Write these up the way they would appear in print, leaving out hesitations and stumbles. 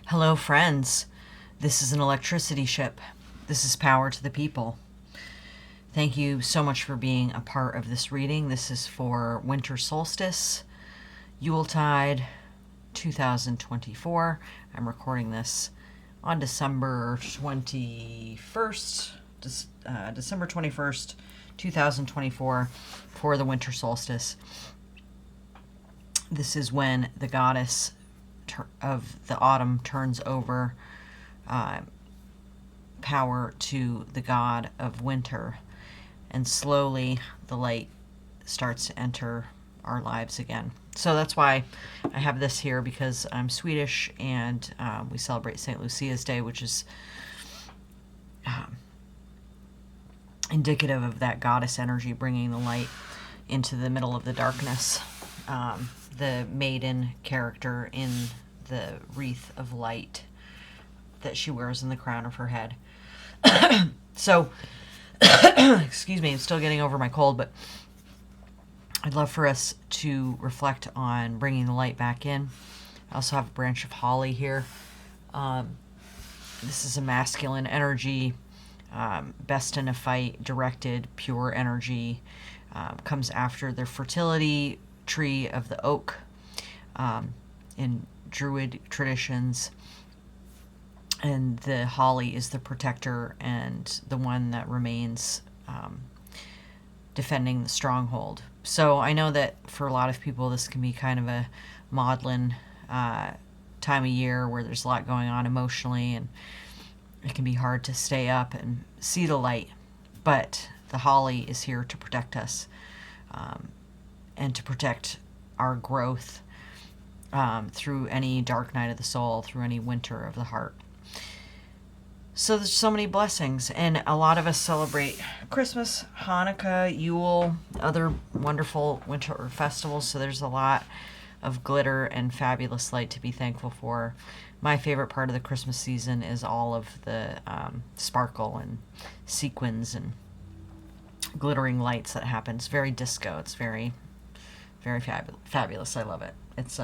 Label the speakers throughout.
Speaker 1: Hello, friends. This is an electricity ship. This is power to the people. Thank you so much for being a part of this reading. This is for winter solstice, Yuletide 2024. I'm recording this on December 21st, December 21st, 2024, for the winter solstice. This is when the goddess of the autumn turns over power to the god of winter, and slowly the light starts to enter our lives again. So that's why I have this here, because I'm Swedish and we celebrate St. Lucia's Day, which is indicative of that goddess energy bringing the light into the middle of the darkness. The maiden character in the wreath of light that she wears in the crown of her head. So, excuse me, I'm still getting over my cold, but I'd love for us to reflect on bringing the light back in. I also have a branch of holly here. This is a masculine energy, best in a fight, directed, pure energy. Comes after the fertility tree of the oak in Druid traditions. And the holly is the protector and the one that remains defending the stronghold. So I know that for a lot of people this can be kind of a maudlin time of year where there's a lot going on emotionally, and it can be hard to stay up and see the light. But the holly is here to protect us and to protect our growth through any dark night of the soul, through any winter of the heart. So there's so many blessings, and a lot of us celebrate Christmas, Hanukkah, Yule, other wonderful winter festivals, so there's a lot of glitter and fabulous light to be thankful for. My favorite part of the Christmas season is all of the sparkle and sequins and glittering lights that happen. It's very disco. It's very, very fabulous. I love it. It's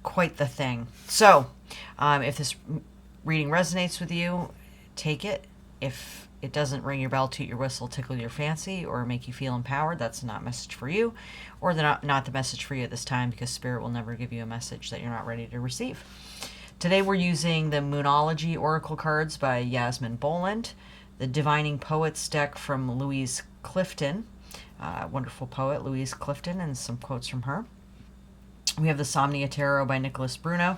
Speaker 1: quite the thing. So if this reading resonates with you, take it. If it doesn't ring your bell, toot your whistle, tickle your fancy, or make you feel empowered, that's not a message for you, or not the message for you at this time, because Spirit will never give you a message that you're not ready to receive. Today we're using the Moonology Oracle cards by Yasmin Boland, the Divining Poets deck from Louise Clifton, wonderful poet Louise Clifton, and some quotes from her. We have the Somnia Tarot by Nicholas Bruno,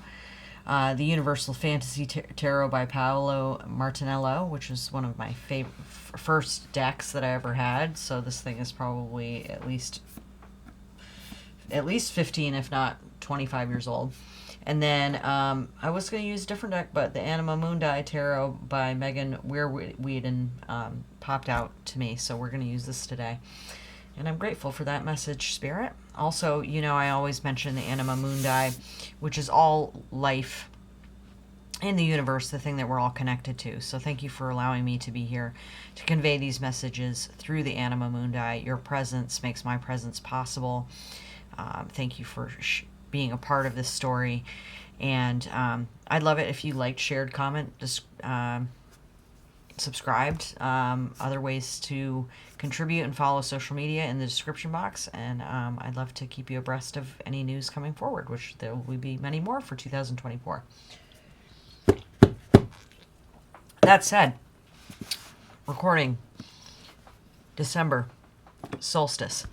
Speaker 1: the Universal Fantasy Tarot by Paolo Martinello, which is one of my first decks that I ever had. So this thing is probably at least 15, if not 25 years old. And then I was going to use a different deck, but the Anima Mundi Tarot by Megan Weirweeden popped out to me, so we're going to use this today. And I'm grateful for that message, Spirit. Also, you know, I always mention the Anima Mundi, which is all life in the universe, the thing that we're all connected to. So thank you for allowing me to be here to convey these messages through the Anima Mundi. Your presence makes my presence possible. Thank you for being a part of this story. And I'd love it if you liked, shared, comment, subscribed. Other ways to contribute and follow social media in the description box, and I'd love to keep you abreast of any news coming forward, which there will be many more for 2024. That said, recording December solstice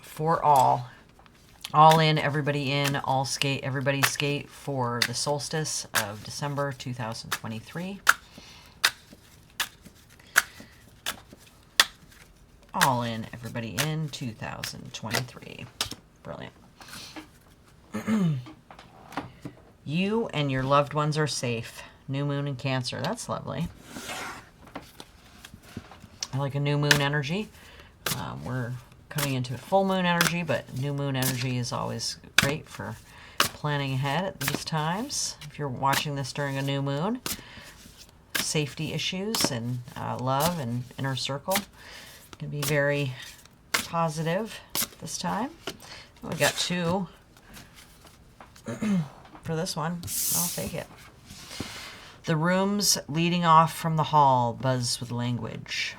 Speaker 1: for all in, everybody in, all skate, everybody skate for the solstice of December 2023. All in, everybody in 2023. Brilliant. You and your loved ones are safe. New moon in Cancer. That's lovely. I like a new moon energy. We're coming into full moon energy, but new moon energy is always great for planning ahead at these times. If you're watching this during a new moon, safety issues and love and inner circle can be very positive this time. We got two for this one. I'll take it. The rooms leading off from the hall buzz with language.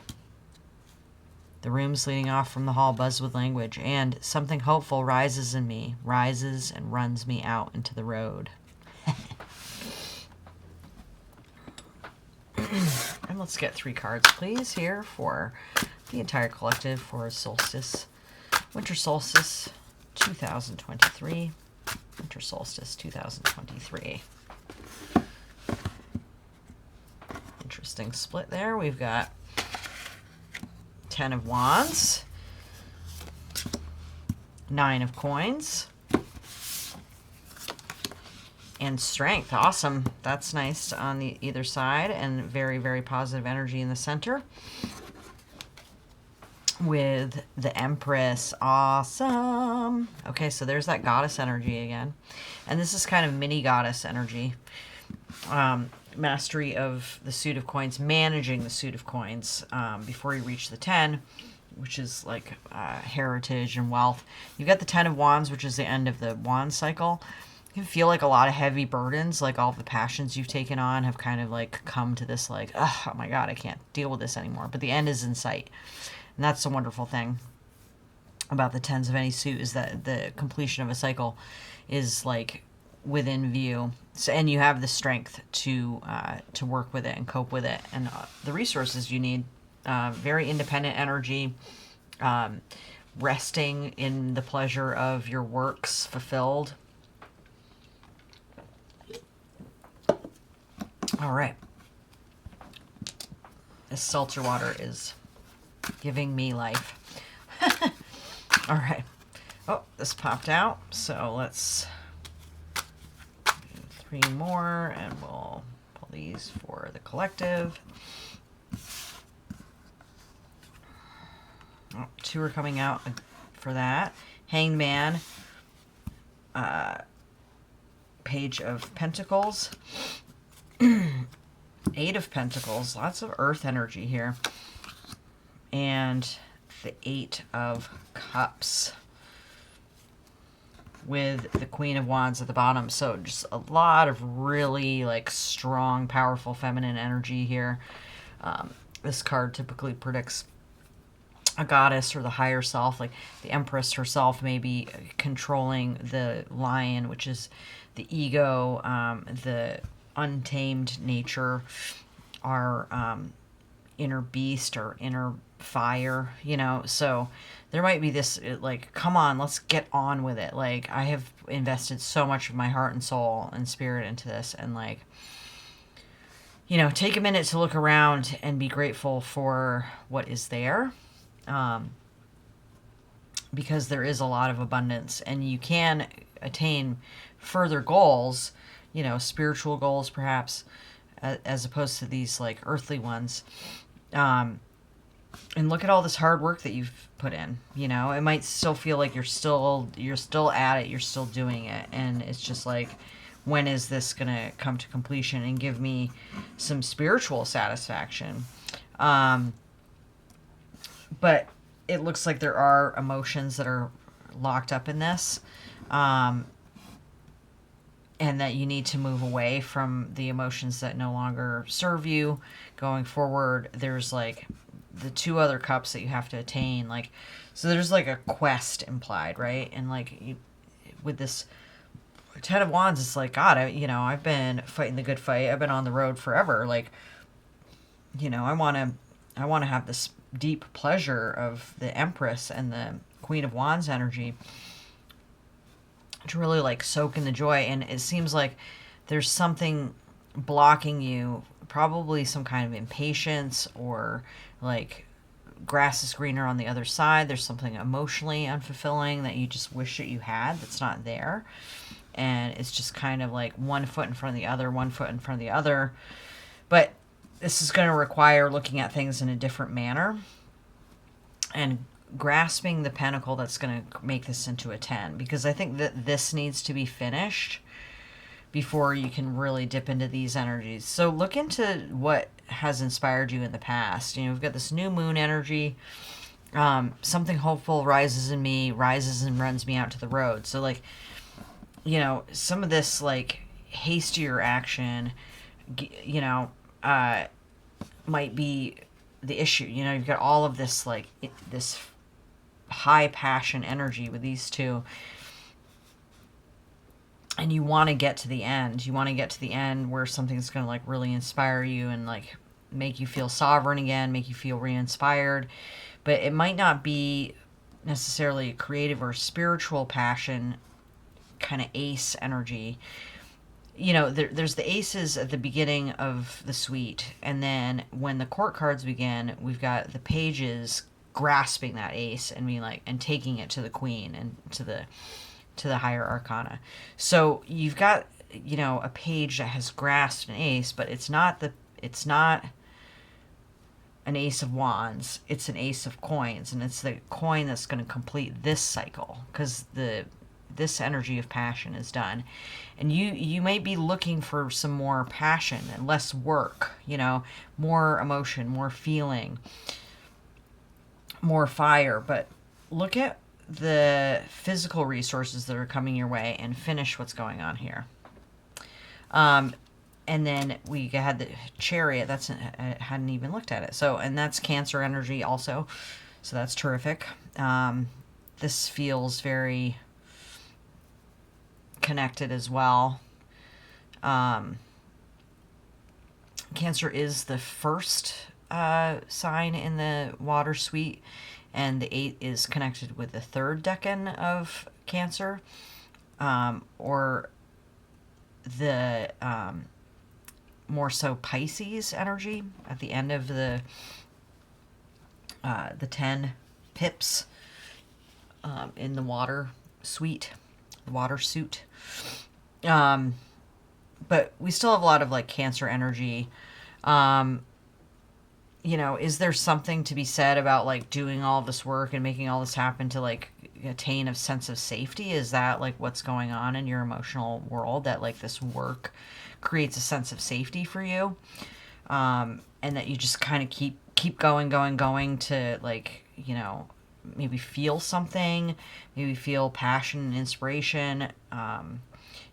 Speaker 1: The rooms leading off from the hall buzz with language, and something hopeful rises in me, rises and runs me out into the road. And let's get 3 cards, please, here for the entire collective for Solstice. Winter Solstice 2023. Winter Solstice 2023. Interesting split there. We've got 10 of Wands, 9 of Coins, and Strength. Awesome. That's nice on the either side, and very, very positive energy in the center. With the Empress. Awesome. Okay, so there's that goddess energy again. And this is kind of mini goddess energy. Mastery of the suit of coins, managing the suit of coins before you reach the 10, which is like heritage and wealth. You've got the 10 of Wands, which is the end of the wand cycle. You can feel like a lot of heavy burdens, like all the passions you've taken on have kind of like come to this like, oh my God, I can't deal with this anymore. But the end is in sight. And that's the wonderful thing about the 10s of any suit, is that the completion of a cycle is like within view. So, and you have the strength to work with it and cope with it, and the resources you need. Very independent energy, resting in the pleasure of your works fulfilled. All right. This seltzer water is giving me life. All right. Oh, this popped out. So let's do 3 more, and we'll pull these for the collective. Oh, 2 are coming out for that. Hanged Man. Page of Pentacles. 8 of Pentacles. Lots of earth energy here. And the 8 of Cups with the Queen of Wands at the bottom. So just a lot of really like strong, powerful feminine energy here. This card typically predicts a goddess or the higher self, like the Empress herself may be controlling the Lion, which is the ego, the untamed nature, our inner beast or inner fire, you know. So there might be this like, come on, let's get on with it. Like, I have invested so much of my heart and soul and spirit into this, and like, you know, take a minute to look around and be grateful for what is there, because there is a lot of abundance, and you can attain further goals, you know, spiritual goals perhaps, as opposed to these like earthly ones. And look at all this hard work that you've put in. You know, it might still feel like you're still at it, you're still doing it, and it's just like, when is this gonna come to completion and give me some spiritual satisfaction? But it looks like there are emotions that are locked up in this, and that you need to move away from the emotions that no longer serve you going forward. There's like the 2 other cups that you have to attain, like, so there's like a quest implied, right? And like with this 10 of Wands, it's like, God, I've been fighting the good fight. I've been on the road forever. Like, you know, I want to have this deep pleasure of the Empress and the Queen of Wands energy to really like soak in the joy. And it seems like there's something blocking you, probably some kind of impatience, or like grass is greener on the other side. There's something emotionally unfulfilling that you just wish that you had that's not there. And it's just kind of like one foot in front of the other, one foot in front of the other. But this is going to require looking at things in a different manner and grasping the pentacle that's going to make this into a 10, because I think that this needs to be finished before you can really dip into these energies. So look into what has inspired you in the past. You know, we've got this new moon energy. Something hopeful rises in me, rises and runs me out to the road. So like, you know, some of this, like, hastier action, you know, might be the issue. You know, you've got all of this, like, this high passion energy with these two, and you want to get to the end. You want to get to the end where something's going to, like, really inspire you and, like, make you feel sovereign again, make you feel re-inspired. But it might not be necessarily creative or spiritual passion, kind of ace energy. You know, there's the aces at the beginning of the suite, and then when the court cards begin, we've got the pages grasping that ace and being like, and taking it to the queen and to the higher arcana. So you've got, you know, a page that has grasped an ace, but it's not an ace of wands, it's an ace of coins, and it's the coin that's going to complete this cycle, because this energy of passion is done. And you may be looking for some more passion and less work, you know, more emotion, more feeling, more fire. But look at the physical resources that are coming your way and finish what's going on here. And then we had the Chariot. I hadn't even looked at it. So, and that's Cancer energy also. So that's terrific. This feels very connected as well. Cancer is the first sign in the water suite, and the 8 is connected with the third decan of Cancer, or the more so Pisces energy at the end of the 10 pips in the water suite, the water suit. But we still have a lot of, like, Cancer energy. You know, is there something to be said about, like, doing all this work and making all this happen to, like, attain a sense of safety? Is that, like, what's going on in your emotional world, that, like, this work creates a sense of safety for you, and that you just kind of keep going to, like, you know, maybe feel something, maybe feel passion and inspiration.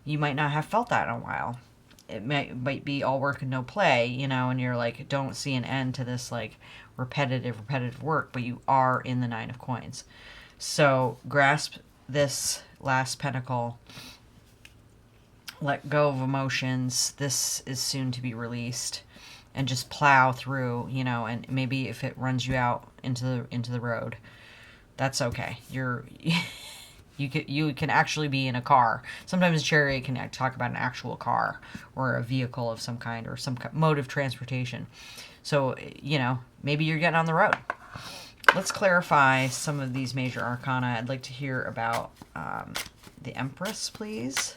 Speaker 1: You might not have felt that in a while. It might be all work and no play, you know, and you're like, don't see an end to this, like, repetitive work, but you are in the 9 of coins. So grasp this last pentacle, let go of emotions. This is soon to be released, and just plow through, you know, and maybe if it runs you out into the road, that's okay. You can actually be in a car. Sometimes a Chariot can talk about an actual car or a vehicle of some kind, or some mode of transportation. So, you know, maybe you're getting on the road. Let's clarify some of these major arcana. I'd like to hear about the Empress, please.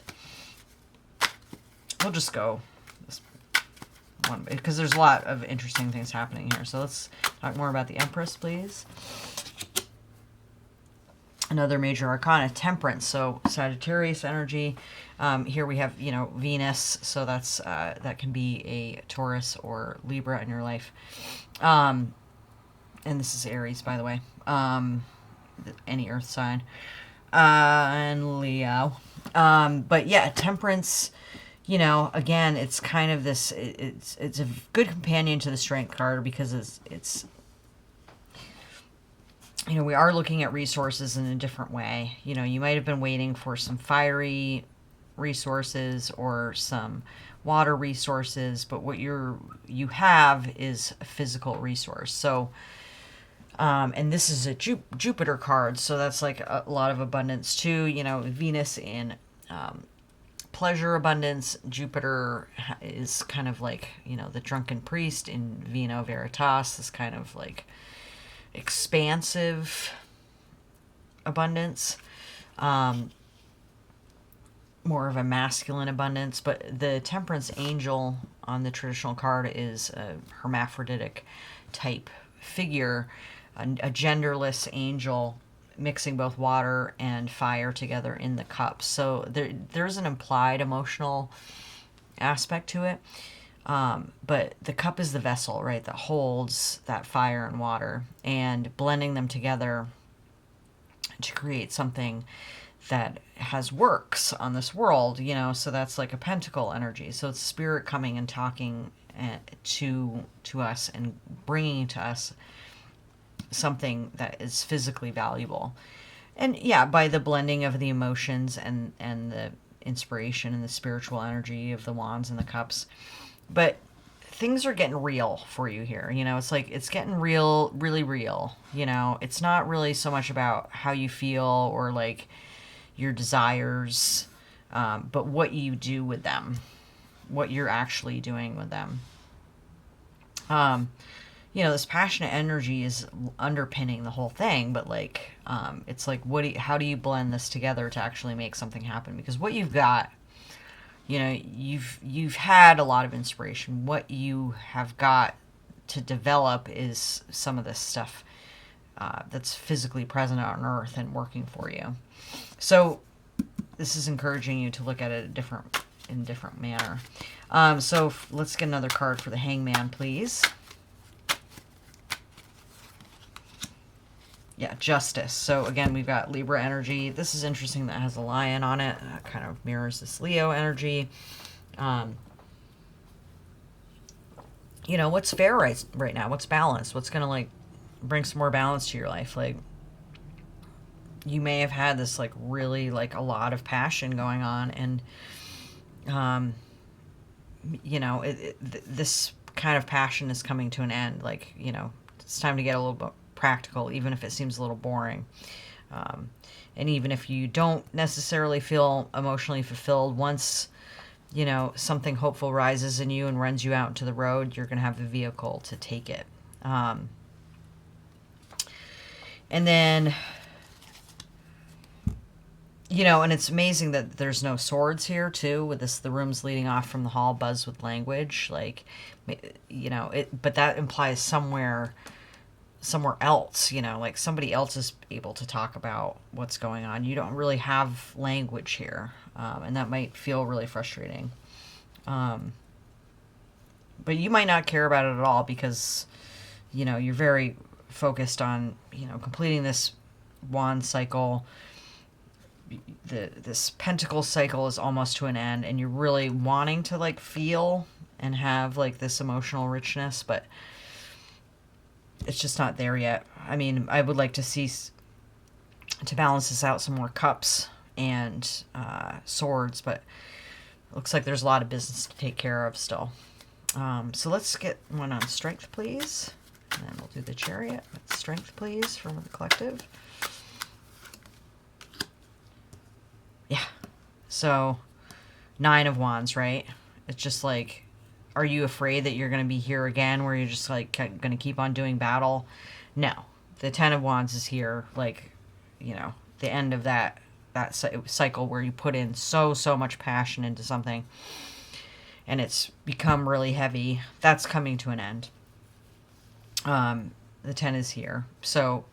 Speaker 1: We'll just go this one, because there's a lot of interesting things happening here. So let's talk more about the Empress, please. Another major arcana, Temperance. So Sagittarius energy. Here we have, you know, Venus. So that's that can be a Taurus or Libra in your life. And this is Aries, by the way. Any earth sign. And Leo. But yeah, Temperance, you know, again, it's kind of this, it's a good companion to the Strength card, because it's you know, we are looking at resources in a different way. You know, you might have been waiting for some fiery resources or some water resources, but what you have is a physical resource. So, and this is a Jupiter card, so that's like a lot of abundance too. You know, Venus in pleasure abundance. Jupiter is kind of like, you know, the drunken priest in Vino Veritas, this kind of like expansive abundance, more of a masculine abundance. But the Temperance angel on the traditional card is a hermaphroditic type figure, a genderless angel mixing both water and fire together in the cup. So there's an implied emotional aspect to it. But the cup is the vessel, right, that holds that fire and water, and blending them together to create something that has works on this world, you know, so that's like a pentacle energy. So it's spirit coming and talking to us and bringing to us something that is physically valuable. And yeah, by the blending of the emotions and the inspiration and the spiritual energy of the wands and the cups. But things are getting real for you here. You know, it's like it's getting real, really real. You know, it's not really so much about how you feel or like your desires, but what you do with them, what you're actually doing with them. You know, this passionate energy is underpinning the whole thing, but like, it's like, how do you blend this together to actually make something happen? Because what you've got, you know, you've had a lot of inspiration. What you have got to develop is some of this stuff that's physically present on Earth and working for you. So this is encouraging you to look at it in a different manner. So let's get another card for the Hangman, please. Yeah, Justice. So again, we've got Libra energy. This is interesting that has a lion on it. That kind of mirrors this Leo energy. You know, what's fair right now? What's balanced? What's going to like bring some more balance to your life? Like, you may have had this like really like a lot of passion going on, and you know, this kind of passion is coming to an end. Like, you know, it's time to get a little bit practical, even if it seems a little boring. And even if you don't necessarily feel emotionally fulfilled, once, you know, something hopeful rises in you and runs you out into the road, you're going to have the vehicle to take it. And then, you know, and it's amazing that there's no swords here too, with this, the rooms leading off from the hall buzz with language, like, you know, but that implies somewhere else, you know, like somebody else is able to talk about what's going on. You don't really have language here, and that might feel really frustrating. But you might not care about it at all because, you know, you're very focused on, you know, completing this wand cycle. This pentacle cycle is almost to an end, and you're really wanting to like feel and have like this emotional richness, but it's just not there yet. I mean, I would like to see, to balance this out, some more cups and swords, but it looks like there's a lot of business to take care of still. So let's get one on strength, please. And then we'll do the chariot. Strength, please, from the collective. Yeah. So 9 of Wands, right? It's just like, are you afraid that you're going to be here again where you're just like going to keep on doing battle? No. The 10 of Wands is here, like, you know, the end of that cycle where you put in so much passion into something and it's become really heavy. That's coming to an end. The 10 is here. So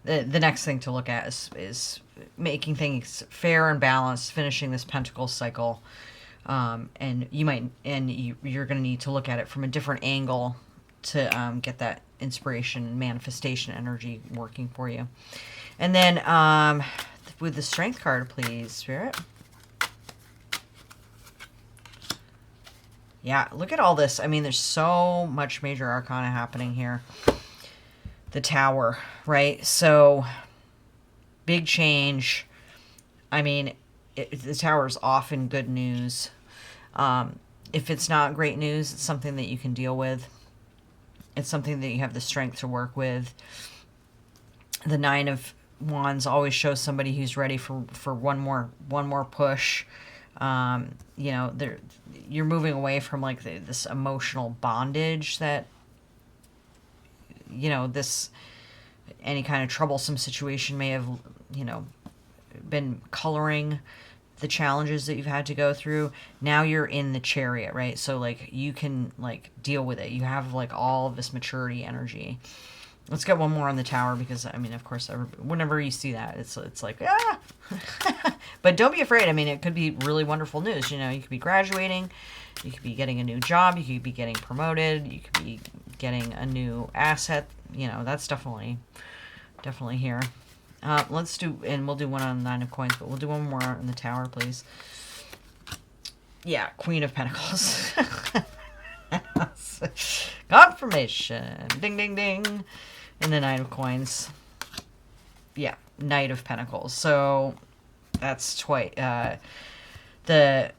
Speaker 1: the next thing to look at is making things fair and balanced, finishing this pentacle cycle. And you're going to need to look at it from a different angle to get that inspiration and manifestation energy working for you. And then with the strength card, please, Spirit. Yeah, look at all this. I mean, there's so much major arcana happening here. The Tower, right? So, big change. I mean, the Tower is often good news. If it's not great news, it's something that you can deal with. It's something that you have the strength to work with. The 9 of Wands always shows somebody who's ready for one more push. You know, you're moving away from like this emotional bondage that, you know, any kind of troublesome situation may have, you know, been coloring the challenges that you've had to go through. Now you're in the Chariot, right? So like you can like deal with it. You have like all of this maturity energy. Let's get one more on the Tower because, I mean, of course, whenever you see that, it's like, ah! But don't be afraid. I mean, it could be really wonderful news. You know, you could be graduating. You could be getting a new job. You could be getting promoted. You could be getting a new asset. You know, that's definitely here. Let's do, and we'll do one on the Nine of Coins, but we'll do one more on the Tower, please. Yeah, Queen of Pentacles. Confirmation. Ding, ding, ding. And the Nine of Coins. Yeah, Knight of Pentacles. So that's twice. The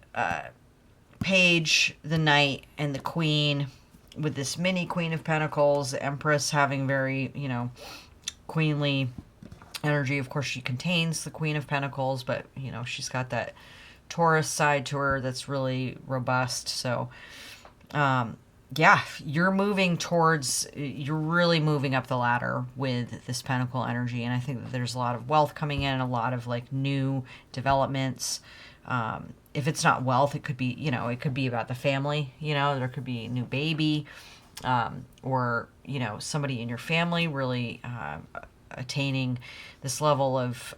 Speaker 1: Page, the Knight, and the Queen, with this mini Queen of Pentacles. The Empress having very, queenly energy. Of course, she contains the Queen of Pentacles, but, she's got that Taurus side to her that's really robust. So, yeah, you're really moving up the ladder with this Pentacle energy. And I think that there's a lot of wealth coming in, a lot of like new developments. If it's not wealth, it could be, it could be about the family, there could be a new baby, or, somebody in your family really, attaining this level of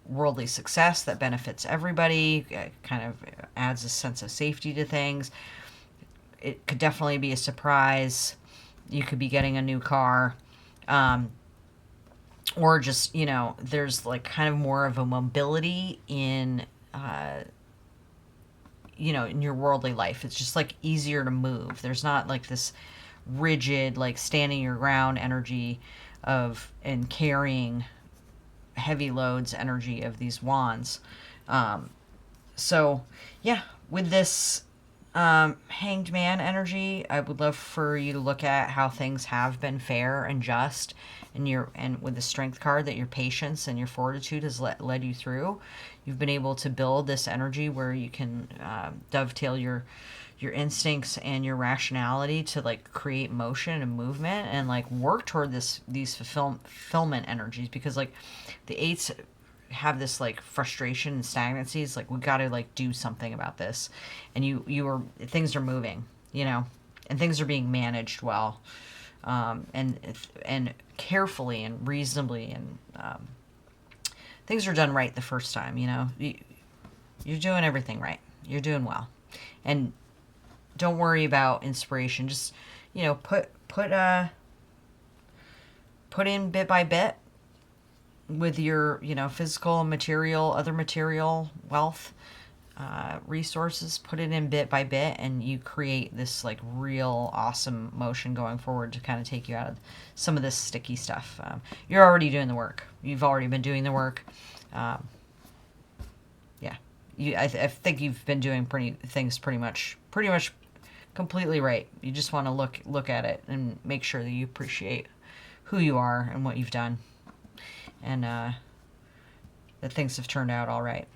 Speaker 1: worldly success that benefits everybody, kind of adds a sense of safety to things. It could definitely be a surprise. You could be getting a new car, or just, there's like kind of more of a mobility in, in your worldly life. It's just like easier to move. There's not like this rigid, like standing your ground energy and carrying heavy loads energy of these wands. So yeah, with this Hanged Man energy, I would love for you to look at how things have been fair and just, and with the Strength card, that your patience and your fortitude has led you through. You've been able to build this energy where you can dovetail your instincts and your rationality to like create motion and movement and like work toward these fulfillment energies, because like the eights have this like frustration and stagnancy. It's like, we got to like do something about this, and things are moving, and things are being managed well, and carefully and reasonably, and things are done right the first time. You're doing everything right. You're doing well, and don't worry about inspiration. Just put in bit by bit with your, physical and other material wealth, resources. Put it in bit by bit, and you create this like real awesome motion going forward to kind of take you out of some of this sticky stuff. You're already doing the work. You've already been doing the work. Yeah, I think you've been doing things pretty much completely right. You just want to look at it and make sure that you appreciate who you are and what you've done, and that things have turned out all right.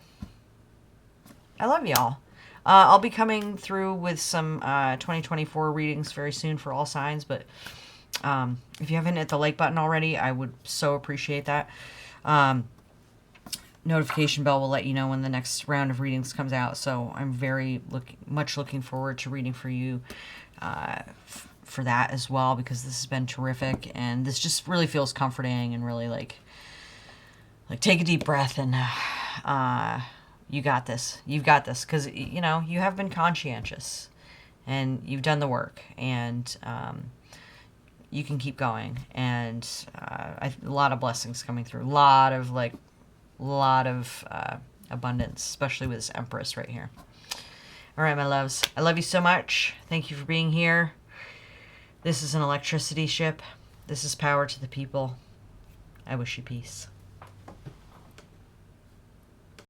Speaker 1: I love y'all. I'll be coming through with some 2024 readings very soon for all signs, but if you haven't hit the like button already, I would so appreciate that. Notification bell will let you know when the next round of readings comes out, so I'm very much looking forward to reading for you for that as well, because this has been terrific, and this just really feels comforting, and really like take a deep breath, and you got this. You've got this, because you have been conscientious, and you've done the work, and you can keep going, and a lot of blessings coming through, a lot of abundance, especially with this Empress right here. All right, my loves, I love you so much. Thank you for being here. This is an electricity ship. This is power to the people. I wish you peace.